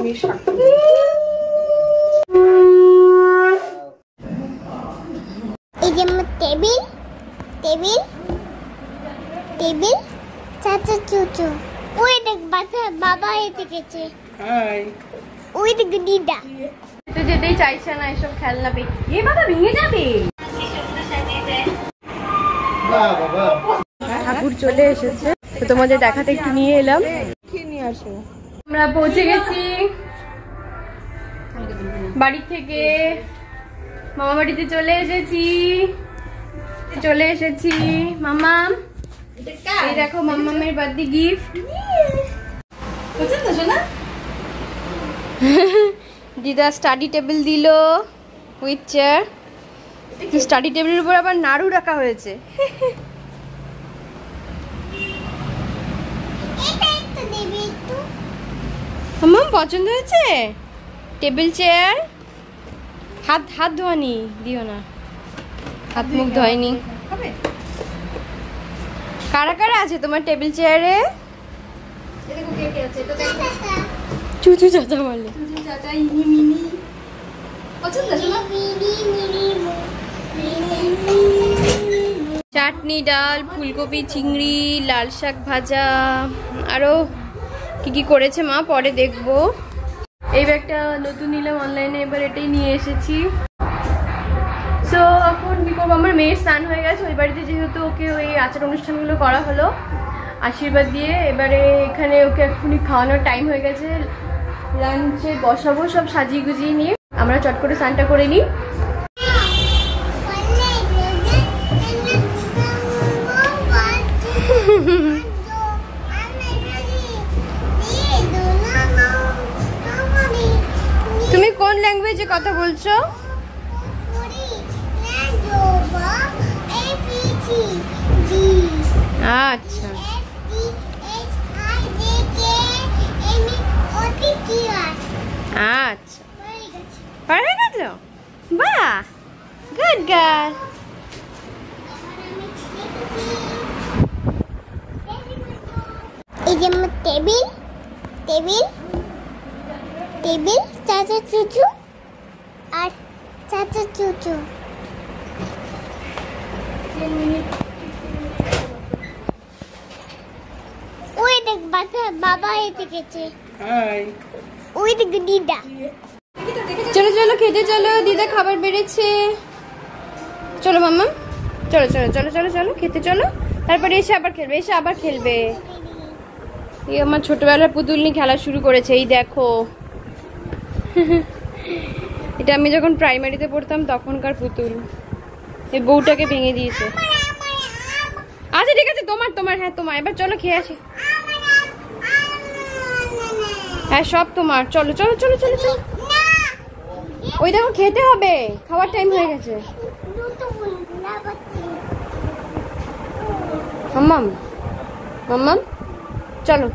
চাটনির শাক। এই যে টেবিল টেবিল টেবিল চাচা চুচু ওই দেখ বাবা এসে গেছে। হাই ওই দেখ দিদা তো যেতেই চাইছে না এসব খেলনা পেয়ে। এ বাবা ভেঙে যাবে। ঠাকুর চলে এসেছে, তো তোমাদের দেখাতে একটু নিয়ে এলাম। নিয়ে আসো। আমরা পৌঁছে গেছি বাড়ি থেকে, মামা বাড়িতে চলে এসেছি। মামাম এই দেখো মামামের বার্থডে গিফট। দিদা স্টাডি টেবিল দিল উইথ চেয়ার। স্টাডি টেবিলের উপর আবার নাড়ু রাখা হয়েছে। মামাম পছন্দ হয়েছে টেবিল চেয়ার। হাত ধোয়ানি দিও না, হাত মুখ ধোয়নি। কারা কারা আছে তোমার টেবিল চেয়ারে? চুচু চাচা বলে। চাটনি, ডাল, ফুলকপি, চিংড়ি, লাল শাক ভাজা, আরো কি কি করেছে মা পরে দেখবো। এই ব্যাগটা নতুন নিলাম অনলাইনে, এবার এটাই নিয়ে এসেছি। সো এখন কি করবো, আমার মেয়ের স্নান হয়ে গেছে ওই বাড়িতে, যেহেতু ওকে ওই আচার অনুষ্ঠানগুলো করা হলো আশীর্বাদ দিয়ে। এবারে এখানে ওকে এক্ষুনি খাওয়ানোর টাইম হয়ে গেছে, লাঞ্চে বসাবো সব সাজিয়ে গুজিয়ে নিয়ে। আমরা চট করে স্নানটা করে নিই। তুমি কোন ল্যাঙ্গুয়েজে কথা বলছো? আচ্ছা আচ্ছা পারবে গেল, বাহ গুড গার্ল। এই যে টেবিল টেবিল টেবিল চাচা চুচু আর চাচা চুচু। ওই দেখ বাবা এসে গেছে। হাই ওই দেখ দিদা। চলো চলো খেতে চলো, দিদা খাবার বেড়েছে। চলো মাম্মা, চলো চলো চলো চলো চলো খেতে চলো, তারপরে এসে আবার খেলবে। এই আমার ছোটবেলার পুতুল নিয়ে খেলা শুরু করেছে, এই দেখো। এটা আমি যখন প্রাইমারিতে পড়তাম তখনকার পুতুল, এই বউটাকে ভেঙে দিয়েছে। আচ্ছা ঠিক আছে, তোমার হ্যাঁ তোমার। এবার চলো খেয়ে আসি। হ্যাঁ সব তোমার, চলো চলো চলো চলো চলো। ওই দেখো খেতে হবে, খাওয়ার টাইম হয়ে গেছে। মাম্মাম মাম্মাম চলো।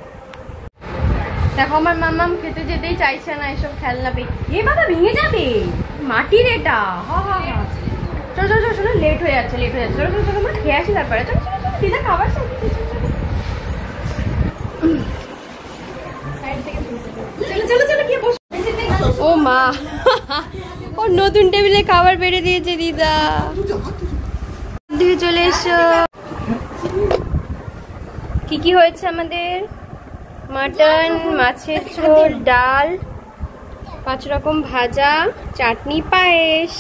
দেখো আমার মাম্মাম খেতে যেতেই চাইছে না এসব খেলনা পেয়ে। এ বাবা ভেঙে যাবে, মাটির এটা। চলো চলো চলো, লেট হয়ে যাচ্ছে। চলো চলো চলো, আমরা খেয়ে আসি তারপরে। চলো চলো চলো, দিদা খাবার ও মা, ও নতুন টেবিলে খাবার বেড়ে দিয়েছে দিদা। দিয়ে চলে এসো। কি হয়েছে আমাদের? মাটন, মাছের ঝোল, ডাল, 5 রকম ভাজা, চাটনি, পায়েস।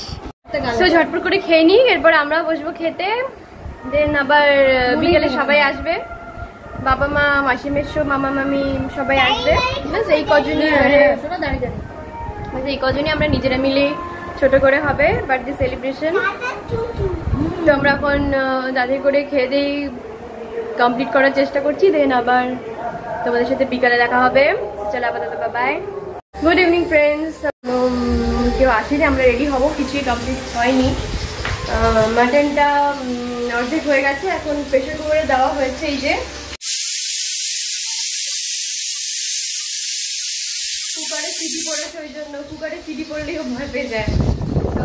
তো ঝটপট করে খেয়ে নিই, এরপর আমরা বসবো খেতে। দেন আবার বিকেলে সবাই আসবে, বাবা মা, মাসি মেসো, মামা মামি সবাই আসবে। এই কজনই আমরা নিজেরা মিলে ছোট করে হবে বার্থডে সেলিব্রেশন। তো আমরা এখন দাদি করে খেয়ে দিয়ে কমপ্লিট করার চেষ্টা করছি, দেন আবার তোমাদের সাথে বিকালে দেখা হবে। চলো আপাতত বাই। Good evening friends. কেউ আসেনি, আমরা রেডি হব, কিছুই কমপ্লিট হয়নি। মাটনটা অর্ধেক হয়ে গেছে, এখন প্রেশার কুকারে দেওয়া হয়েছে। এই যে কুকারে সিটি পড়েছে, ওই জন্য কুকারে সিটি পড়লেও ভয় পেয়ে যায়। তো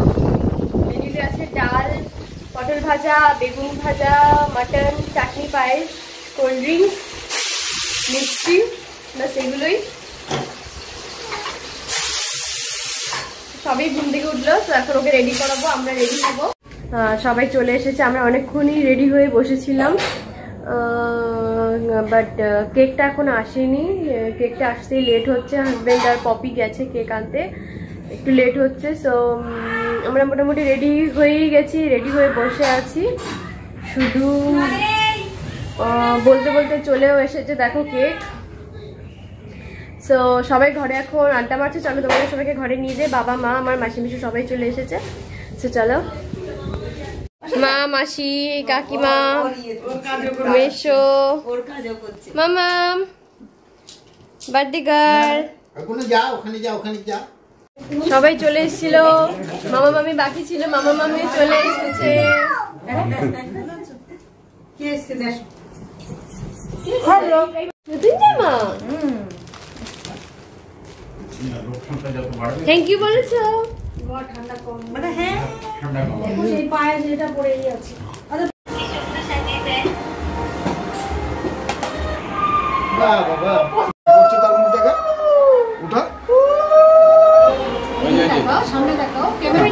মেনুতে আছে ডাল, পটল ভাজা, বেগুন ভাজা, মাটন, চাটনি, পায়েস, কোল্ড ড্রিঙ্কস, মিষ্টি, বাস এগুলোই। সবাই ঘুম থেকে উঠলো, তো এখন ওকে রেডি করাবো, আমরা রেডি হবো। সবাই চলে এসেছে, আমরা অনেকক্ষণই রেডি হয়ে বসেছিলাম, বাট কেকটা এখন আসেনি। কেকটা আসতেই লেট হচ্ছে, হাজব্যান্ড আর পপি গেছে কেক আনতে, একটু লেট হচ্ছে। সো আমরা মোটামুটি রেডি হয়েই গেছি, রেডি হয়ে বসে আছি, শুধু বলতে বলতে চলেও এসেছে দেখো কেক। সো সবাই ঘরে এখন আড্ডা মারছে, চলো তোমাদের সবাইকে ঘরে নিয়ে যাই। বাবা মা আমার মাসি মিশু সবাই চলে এসেছে। সো চলো, মা মাসি কাকিমা মেশো মামাম বার্থডে গার্ল সবাই চলে এসেছিল। মামা মামি বাকি ছিল, মামা মামি চলে এসেছে। নতুন জামা, থ্যাংক ইউ বলেছো। সামনে দেখো ক্যামেরা।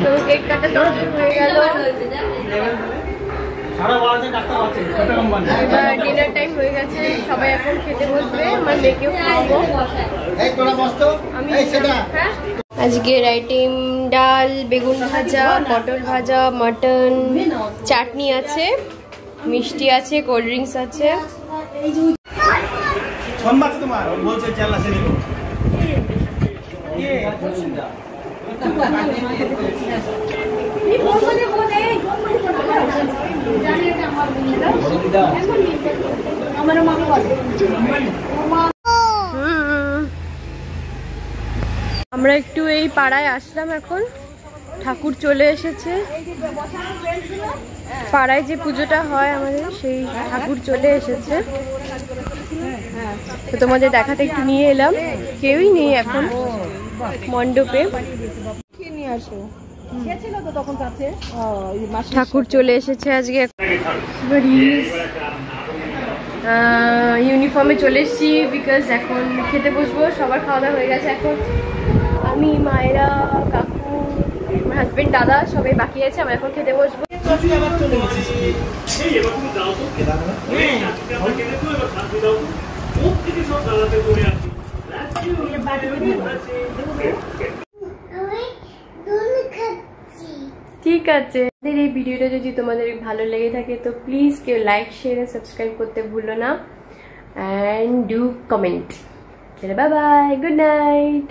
তো কেক কাটা হয়ে গেল, এবার ডিনার টাইম হয়ে গেছে, সবাই এখন খেতে বসবে, আমার মেয়েকেও খাওয়াবো। আজকের আইটেম ডাল, বেগুন ভাজা, পটল ভাজা, মটন, চাটনি আছে, মিষ্টি আছে, কোল্ড ড্রিঙ্কস আছে। আমরা একটু এই পাড়ায় আসলাম, এখন ঠাকুর চলে এসেছে। পাড়ায় যে পুজোটা হয় আমাদের, সেই ঠাকুর চলে এসেছে, তো তোমাদের দেখাতে একটু নিয়ে এলাম। কেউই নেই এখন মণ্ডপে, ঠাকুর চলে এসেছে আজকে। ইউনিফর্মে চলে এসেছি, বিকজ এখন খেতে বসবো। সবার খাওয়া দাওয়া হয়ে গেছে, এখন আমি, মায়েরা, কাকু, আমার হাজবেন্ড, দাদা সবাই বাকি আছে, আমরা এখন খেতে বসবো। ঠিক আছে, এই ভিডিওটা যদি তোমাদের ভালো লেগে থাকে তো প্লিজ কেউ লাইক, শেয়ার, সাবস্ক্রাইব করতে ভুলো না, and do comment. Bye bye, good night.